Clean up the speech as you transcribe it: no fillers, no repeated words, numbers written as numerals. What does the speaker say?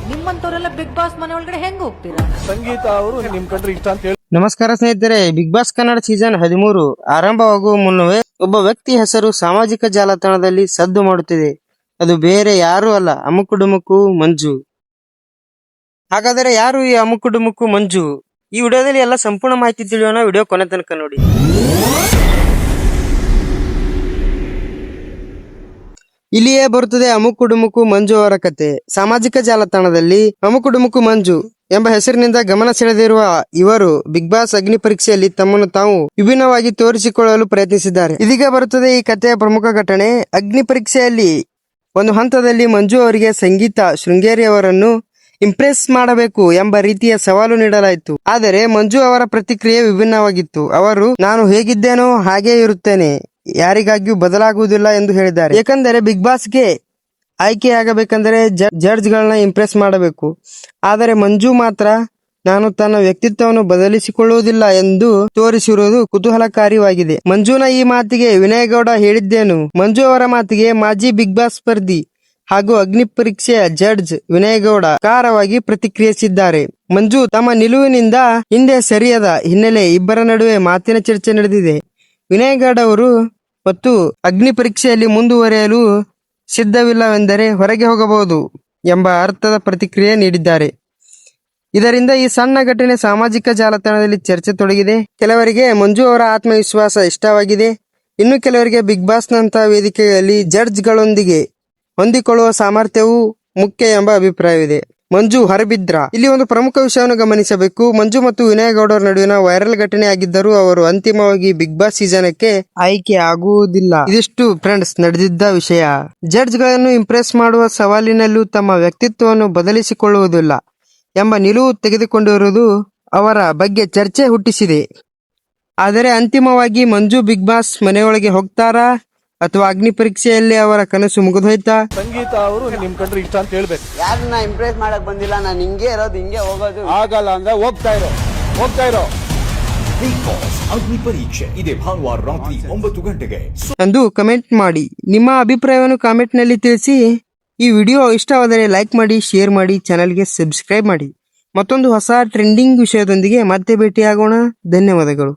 ನಿಮ್ಮಂತವರೆಲ್ಲ big boss ಮನೆ ಒಳಗಡೆ ಹೆಂಗ್ ಹೋಗ್ತೀರಾ? ಸಂಗೀತ ಅವರು ನಿಮ್ ಕಂಡ್ರೆ ಇಷ್ಟ ಅಂತ ಹೇಳಿ. ನಮಸ್ಕಾರ ಸ್ನೇಹಿತರೆ, ಬಿಗ್ ಬಾಸ್ ಕನ್ನಡ ಸೀಸನ್ 13 ಆರಂಭವಾಗುವ ಮುನ್ನವೇ ಒಬ್ಬ ವ್ಯಕ್ತಿ ಹೆಸರು ಸಾಮಾಜಿಕ ಜಾಲತಾಣದಲ್ಲಿ ಸದ್ದು ಮಾಡುತ್ತಿದೆ. ಅದು ಬೇರೆ ಯಾರೂ ಅಲ್ಲ, ಅಮುಕುಡುಮುಕು ಮಂಜು. ಹಾಗಾದರೆ ಯಾರು ಈ ಅಮುಕುಡುಮುಕು ಮಂಜು? ಈ ವಿಡಿಯೋದಲ್ಲಿ ಎಲ್ಲ ಸಂಪೂರ್ಣ ಮಾಹಿತಿ ತಿಳಿಯೋಣ. ವಿಡಿಯೋ ಕೊನೆ ತನಕ ನೋಡಿ. ಇಲ್ಲಿಯೇ ಬರುತ್ತದೆ ಅಮುಕುಡುಮುಕು ಮಂಜು ಅವರ ಕತೆ. ಸಾಮಾಜಿಕ ಜಾಲತಾಣದಲ್ಲಿ ಅಮುಕುಡುಮುಕು ಮಂಜು ಎಂಬ ಹೆಸರಿನಿಂದ ಗಮನ ಸೆಳೆದಿರುವ ಇವರು ಬಿಗ್ ಬಾಸ್ ಅಗ್ನಿ ಪರೀಕ್ಷೆಯಲ್ಲಿ ತಮ್ಮನ್ನು ತಾವು ವಿಭಿನ್ನವಾಗಿ ತೋರಿಸಿಕೊಳ್ಳಲು ಪ್ರಯತ್ನಿಸಿದ್ದಾರೆ. ಇದೀಗ ಬರುತ್ತದೆ ಈ ಕಥೆಯ ಪ್ರಮುಖ ಘಟನೆ. ಅಗ್ನಿ ಪರೀಕ್ಷೆಯಲ್ಲಿ ಒಂದು ಹಂತದಲ್ಲಿ ಮಂಜು ಅವರಿಗೆ ಸಂಗೀತ ಶೃಂಗೇರಿ ಅವರನ್ನು ಇಂಪ್ರೆಸ್ ಮಾಡಬೇಕು ಎಂಬ ರೀತಿಯ ಸವಾಲು ನೀಡಲಾಯಿತು. ಆದರೆ ಮಂಜು ಅವರ ಪ್ರತಿಕ್ರಿಯೆ ವಿಭಿನ್ನವಾಗಿತ್ತು. ಅವರು, ನಾನು ಹೇಗಿದ್ದೇನೋ ಹಾಗೇ ಇರುತ್ತೇನೆ, ಯಾರಿಗಾಗಿಯೂ ಬದಲಾಗುವುದಿಲ್ಲ ಎಂದು ಹೇಳಿದ್ದಾರೆ. ಏಕೆಂದರೆ ಬಿಗ್ ಬಾಸ್ಗೆ ಆಯ್ಕೆಯಾಗಬೇಕೆಂದರೆ ಜಡ್ಜ್ ಗಳನ್ನ ಇಂಪ್ರೆಸ್ ಮಾಡಬೇಕು. ಆದರೆ ಮಂಜು ಮಾತ್ರ ನಾನು ತನ್ನ ವ್ಯಕ್ತಿತ್ವವನ್ನು ಬದಲಿಸಿಕೊಳ್ಳುವುದಿಲ್ಲ ಎಂದು ತೋರಿಸಿರುವುದು ಕುತೂಹಲಕಾರಿಯಾಗಿದೆ. ಮಂಜುನ ಈ ಮಾತಿಗೆ ವಿನಯ್ ಗೌಡ ಹೇಳಿದ್ದೇನು? ಮಂಜು ಅವರ ಮಾತಿಗೆ ಮಾಜಿ ಬಿಗ್ ಬಾಸ್ ಸ್ಪರ್ಧಿ ಹಾಗೂ ಅಗ್ನಿ ಪರೀಕ್ಷೆಯ ಜಡ್ಜ್ ವಿನಯ್ ಗೌಡ ಖಾರವಾಗಿ ಪ್ರತಿಕ್ರಿಯಿಸಿದ್ದಾರೆ. ಮಂಜು ತಮ್ಮ ನಿಲುವಿನಿಂದ ಹಿಂದೆ ಸರಿಯದ ಹಿನ್ನೆಲೆ ಇಬ್ಬರ ನಡುವೆ ಮಾತಿನ ಚರ್ಚೆ ನಡೆದಿದೆ. ವಿನಯ್ ಗೌಡ ಅವರು ಮತ್ತು ಅಗ್ನಿ ಪರೀಕ್ಷೆಯಲ್ಲಿ ಮುಂದುವರಿಯಲು ಸಿದ್ಧವಿಲ್ಲವೆಂದರೆ ಹೊರಗೆ ಹೋಗಬಹುದು ಎಂಬ ಅರ್ಥದ ಪ್ರತಿಕ್ರಿಯೆ ನೀಡಿದ್ದಾರೆ. ಇದರಿಂದ ಈ ಸಣ್ಣ ಘಟನೆ ಸಾಮಾಜಿಕ ಜಾಲತಾಣದಲ್ಲಿ ಚರ್ಚೆ ತೊಡಗಿದೆ. ಕೆಲವರಿಗೆ ಮಂಜು ಅವರ ಆತ್ಮವಿಶ್ವಾಸ ಇಷ್ಟವಾಗಿದೆ. ಇನ್ನು ಕೆಲವರಿಗೆ ಬಿಗ್ ಬಾಸ್ ನಂತಹ ವೇದಿಕೆಯಲ್ಲಿ ಜಡ್ಜ್ ಗಳೊಂದಿಗೆ ಹೊಂದಿಕೊಳ್ಳುವ ಸಾಮರ್ಥ್ಯವೂ ಮುಖ್ಯ ಎಂಬ ಅಭಿಪ್ರಾಯವಿದೆ. ಮಂಜು ಹೊರಬಿದ್ರ. ಇಲ್ಲಿ ಒಂದು ಪ್ರಮುಖ ವಿಷಯವನ್ನು ಗಮನಿಸಬೇಕು. ಮಂಜು ಮತ್ತು ವಿನಯ್ ಗೌಡರ ನಡುವಿನ ವೈರಲ್ ಘಟನೆ ಆಗಿದ್ದರೂ ಅವರು ಅಂತಿಮವಾಗಿ ಬಿಗ್ ಬಾಸ್ ಸೀಸನ್ಕ್ಕೆ ಆಯ್ಕೆ ಆಗುವುದಿಲ್ಲ. ಇದಿಷ್ಟು ಫ್ರೆಂಡ್ಸ್ ನಡೆದಿದ್ದ ವಿಷಯ. ಜಡ್ಜ್ ಗಳನ್ನು ಇಂಪ್ರೆಸ್ ಮಾಡುವ ಸವಾಲಿನಲ್ಲೂ ತಮ್ಮ ವ್ಯಕ್ತಿತ್ವವನ್ನು ಬದಲಿಸಿಕೊಳ್ಳುವುದಿಲ್ಲ ಎಂಬ ನಿಲುವು ತೆಗೆದುಕೊಂಡಿರುವುದು ಅವರ ಬಗ್ಗೆ ಚರ್ಚೆ ಹುಟ್ಟಿಸಿದೆ. ಆದರೆ ಅಂತಿಮವಾಗಿ ಮಂಜು ಬಿಗ್ ಬಾಸ್ ಮನೆಯೊಳಗೆ ಹೋಗ್ತಾರಾ ಅಥವಾ ಅಗ್ನಿ ಪರೀಕ್ಷೆಯಲ್ಲಿ ಅವರ ಕನಸು ಮುಗಿದೋಯ್ತಾ? ಸಂಗೀತ ಅವರು ನಿಮ್ ಕಂಡ್ರೆ ಇಷ್ಟ ಅಂತ ಹೇಳ್ಬೇಕು. ಯಾರನ್ನ ಇಂಪ್ರೆಸ್ ಮಾಡಕ್ ಬಂದಿಲ್ಲ, ನಾನು ಹಿಂಗೆ ಇರೋದು, ಹಿಂಗೆ ಹೋಗೋದು. ಆಗಲ್ಲ ಅಂದ್ರೆ ಹೋಗ್ತಾ ಇರೋ. ಬಿಗ್ ಬಾಸ್ ಅಗ್ನಿ ಪರೀಕ್ಷೆ ಇದೇ ಭಾನುವಾರ ರಾತ್ರಿ 9 ಗಂಟೆಗೆ ಎಂದು ಕಮೆಂಟ್ ಮಾಡಿ. ನಿಮ್ಮ ಅಭಿಪ್ರಾಯವನ್ನು ಕಾಮೆಂಟ್ ನಲ್ಲಿ ತಿಳಿಸಿ. ಈ ವಿಡಿಯೋ ಇಷ್ಟವಾದರೆ ಲೈಕ್ ಮಾಡಿ, ಶೇರ್ ಮಾಡಿ, ಚಾನೆಲ್ಗೆ ಸಬ್ಸ್ಕ್ರೈಬ್ ಮಾಡಿ. ಮತ್ತೊಂದು ಹೊಸ ಟ್ರೆಂಡಿಂಗ್ ವಿಷಯದೊಂದಿಗೆ ಮತ್ತೆ ಭೇಟಿಯಾಗೋಣ. ಧನ್ಯವಾದಗಳು.